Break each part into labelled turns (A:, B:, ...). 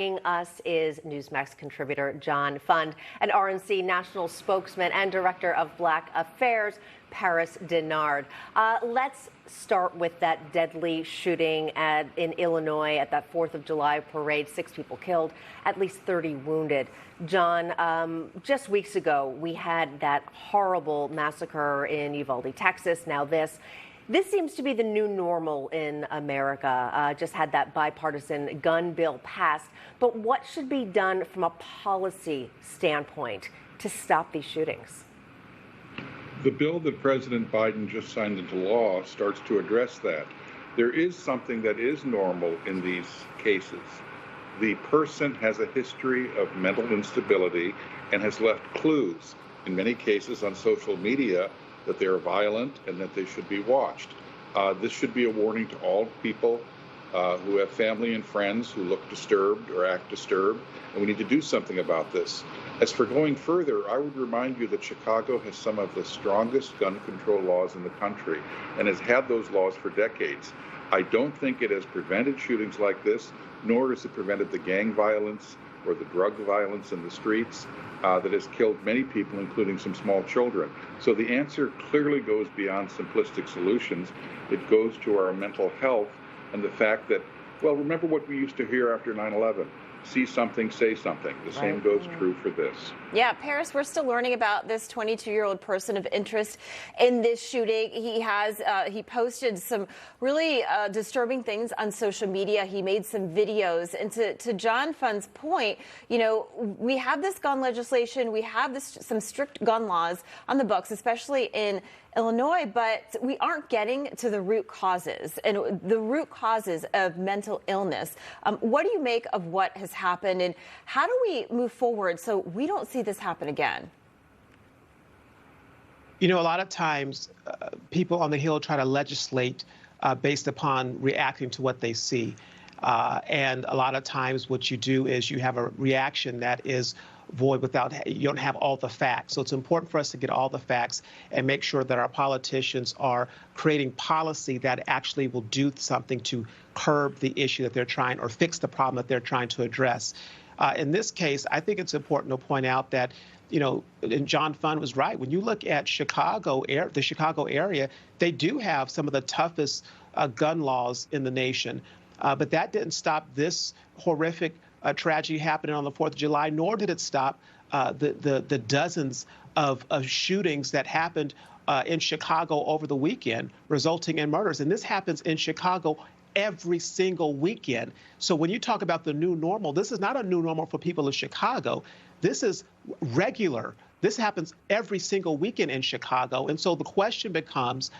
A: Joining us is Newsmax contributor John Fund and RNC national spokesman and director of Black Affairs, Paris Dennard. Let's start with that deadly shooting in Illinois at that 4th of July parade. 6 people killed, at least 30 wounded. John, just weeks ago, we had that horrible massacre in Uvalde, Texas. Now this seems to be the new normal in America. Just had that bipartisan gun bill passed. But what should be done from a policy standpoint to stop these shootings?
B: The bill that President Biden just signed into law starts to address that. There is something that is normal in these cases. The person has a history of mental instability and has left clues, in many cases on social media, that they are violent and that they should be watched. This should be a warning to all people who have family and friends who look disturbed or act disturbed, and we need to do something about this. As for going further, I would remind you that Chicago has some of the strongest gun control laws in the country and has had those laws for decades. I don't think it has prevented shootings like this, nor has it prevented the gang violence or the drug violence in the streets that has killed many people, including some small children. So the answer clearly goes beyond simplistic solutions. It goes to our mental health and the fact that, well, remember what we used to hear after 9/11. See something, say something. The same goes true for this.
C: Yeah, Paris, we're still learning about this 22-year-old person of interest in this shooting. He posted some really disturbing things on social media. He made some videos. And to John Fund's point, you know, we have this gun legislation. We have some strict gun laws on the books, especially in Illinois, but we aren't getting to the root causes and the root causes of mental illness. What do you make of what has happened, and how do we move forward so we don't see this happen again?
D: You know, a lot of times people on the Hill try to legislate based upon reacting to what they see. And a lot of times what you do is you have a reaction that is void you don't have all the facts. So it's important for us to get all the facts and make sure that our politicians are creating policy that actually will do something to curb the issue that they're trying or fix the problem that they're trying to address. In this case, I think it's important to point out that, you know, and John Fund was right. When you look at the Chicago area, they do have some of the toughest gun laws in the nation. But that didn't stop this horrific tragedy happening on the 4th of July, nor did it stop the dozens of shootings that happened in Chicago over the weekend, resulting in murders. And this happens in Chicago every single weekend. So when you talk about the new normal, this is not a new normal for people in Chicago. This is regular. This happens every single weekend in Chicago. And so the question becomes,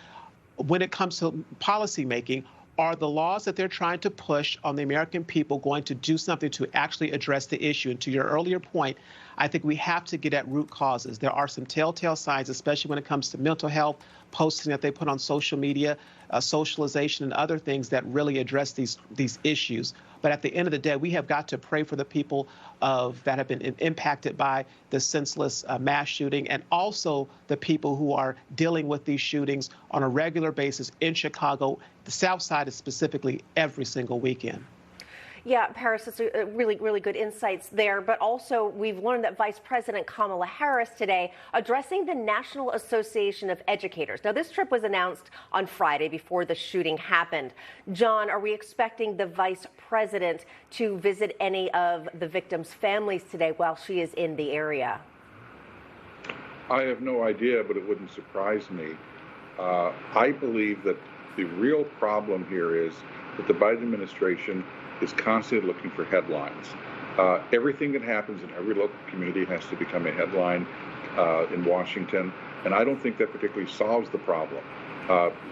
D: when it comes to policymaking, are the laws that they're trying to push on the American people going to do something to actually address the issue? And to your earlier point, I think we have to get at root causes. There are some telltale signs, especially when it comes to mental health, posting that they put on social media, socialization and other things that really address these issues. But at the end of the day, we have got to pray for the people that have been impacted by the senseless mass shooting, and also the people who are dealing with these shootings on a regular basis in Chicago, the South Side specifically, every single weekend.
A: Yeah, Paris, it's a really, really good insights there. But also, we've learned that Vice President Kamala Harris today addressing the National Association of Educators. Now, this trip was announced on Friday before the shooting happened. John, are we expecting the Vice President to visit any of the victims' families today while she is in the area?
B: I have no idea, but it wouldn't surprise me. I believe that the real problem here is that the Biden administration is constantly looking for headlines. Everything that happens in every local community has to become a headline in Washington, and I don't think that particularly solves the problem.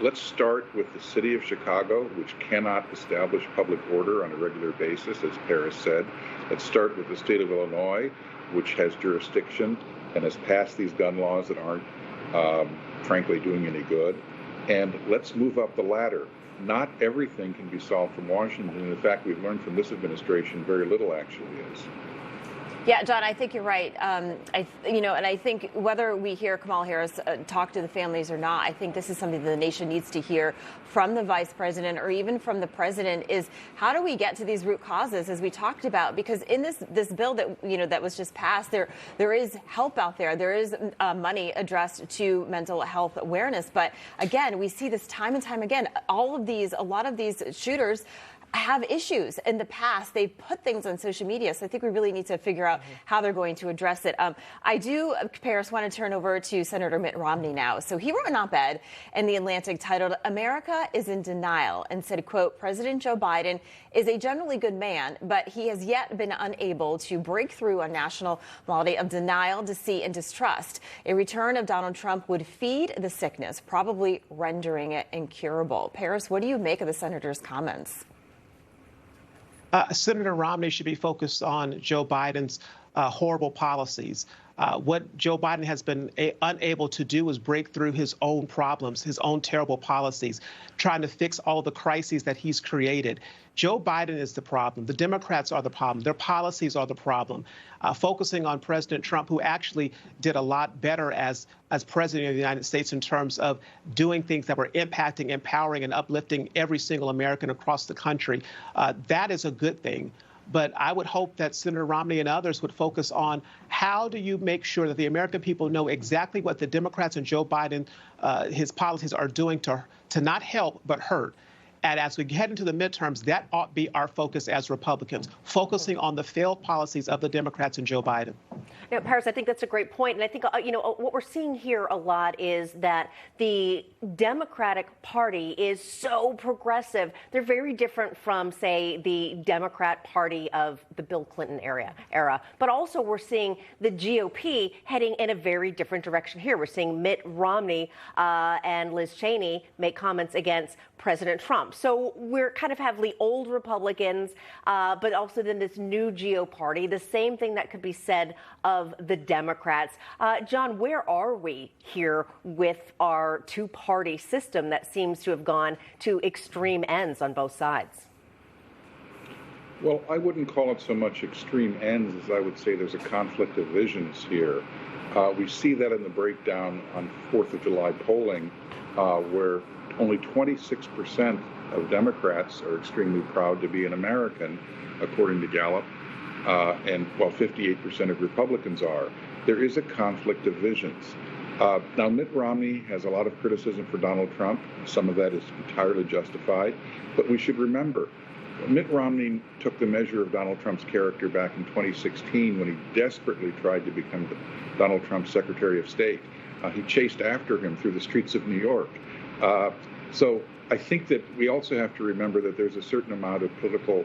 B: Let's start with the city of Chicago, which cannot establish public order on a regular basis, as Paris said. Let's start with the state of Illinois, which has jurisdiction and has passed these gun laws that aren't, frankly, doing any good. And let's move up the ladder. Not everything can be solved from Washington. And in fact, we've learned from this administration very little actually is.
C: Yeah, John, I think you're right. And I think whether we hear Kamala Harris talk to the families or not, I think this is something that the nation needs to hear from the vice president or even from the president is how do we get to these root causes, as we talked about? Because in this bill that, that was just passed, there is help out there. There is money addressed to mental health awareness. But again, we see this time and time again. A lot of these shooters have issues in the past. They've put things on social media. So I think we really need to figure out how they're going to address it. I do, Paris, want to turn over to Senator Mitt Romney now. So he wrote an op-ed in The Atlantic titled, "America is in Denial," and said, quote, "President Joe Biden is a generally good man, but he has yet been unable to break through a national malady of denial, deceit, and distrust. A return of Donald Trump would feed the sickness, probably rendering it incurable." Paris, what do you make of the senator's comments?
D: Senator Romney should be focused on Joe Biden's horrible policies. What Joe Biden has been unable to do is break through his own problems, his own terrible policies, trying to fix all the crises that he's created. Joe Biden is the problem. The Democrats are the problem. Their policies are the problem. Focusing on President Trump, who actually did a lot better as president of the United States in terms of doing things that were impacting, empowering, and uplifting every single American across the country. That is a good thing. But I would hope that Senator Romney and others would focus on how do you make sure that the American people know exactly what the Democrats and Joe Biden, his policies are doing to not help but hurt. And as we head into the midterms, that ought to be our focus as Republicans, focusing on the failed policies of the Democrats and Joe Biden.
A: Now, Paris, I think that's a great point. And I think, what we're seeing here a lot is that the Democratic Party is so progressive. They're very different from, say, the Democrat Party of the Bill Clinton era. But also we're seeing the GOP heading in a very different direction here. We're seeing Mitt Romney and Liz Cheney make comments against President Trump. So we're kind of have the old Republicans, but also then this new GOP party, the same thing that could be said of the Democrats. John, where are we here with our two-party system that seems to have gone to extreme ends on both sides?
B: Well, I wouldn't call it so much extreme ends as I would say there's a conflict of visions here. We see that in the breakdown on 4th of July polling, where only 26% of Democrats are extremely proud to be an American, according to Gallup, and 58% of Republicans are. There is a conflict of visions. Now, Mitt Romney has a lot of criticism for Donald Trump. Some of that is entirely justified. But we should remember, Mitt Romney took the measure of Donald Trump's character back in 2016 when he desperately tried to become Donald Trump's Secretary of State. He chased after him through the streets of New York. So I think that we also have to remember that there's a certain amount of political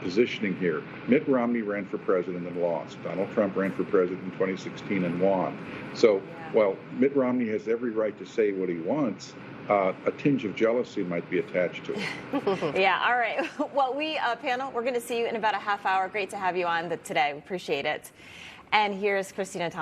B: positioning here. Mitt Romney ran for president and lost. Donald Trump ran for president in 2016 and won. So while Mitt Romney has every right to say what he wants, a tinge of jealousy might be attached to it.
C: Yeah, all right. Well, panel, we're going to see you in about a half hour. Great to have you on today. We appreciate it. And here's Christina Thomas.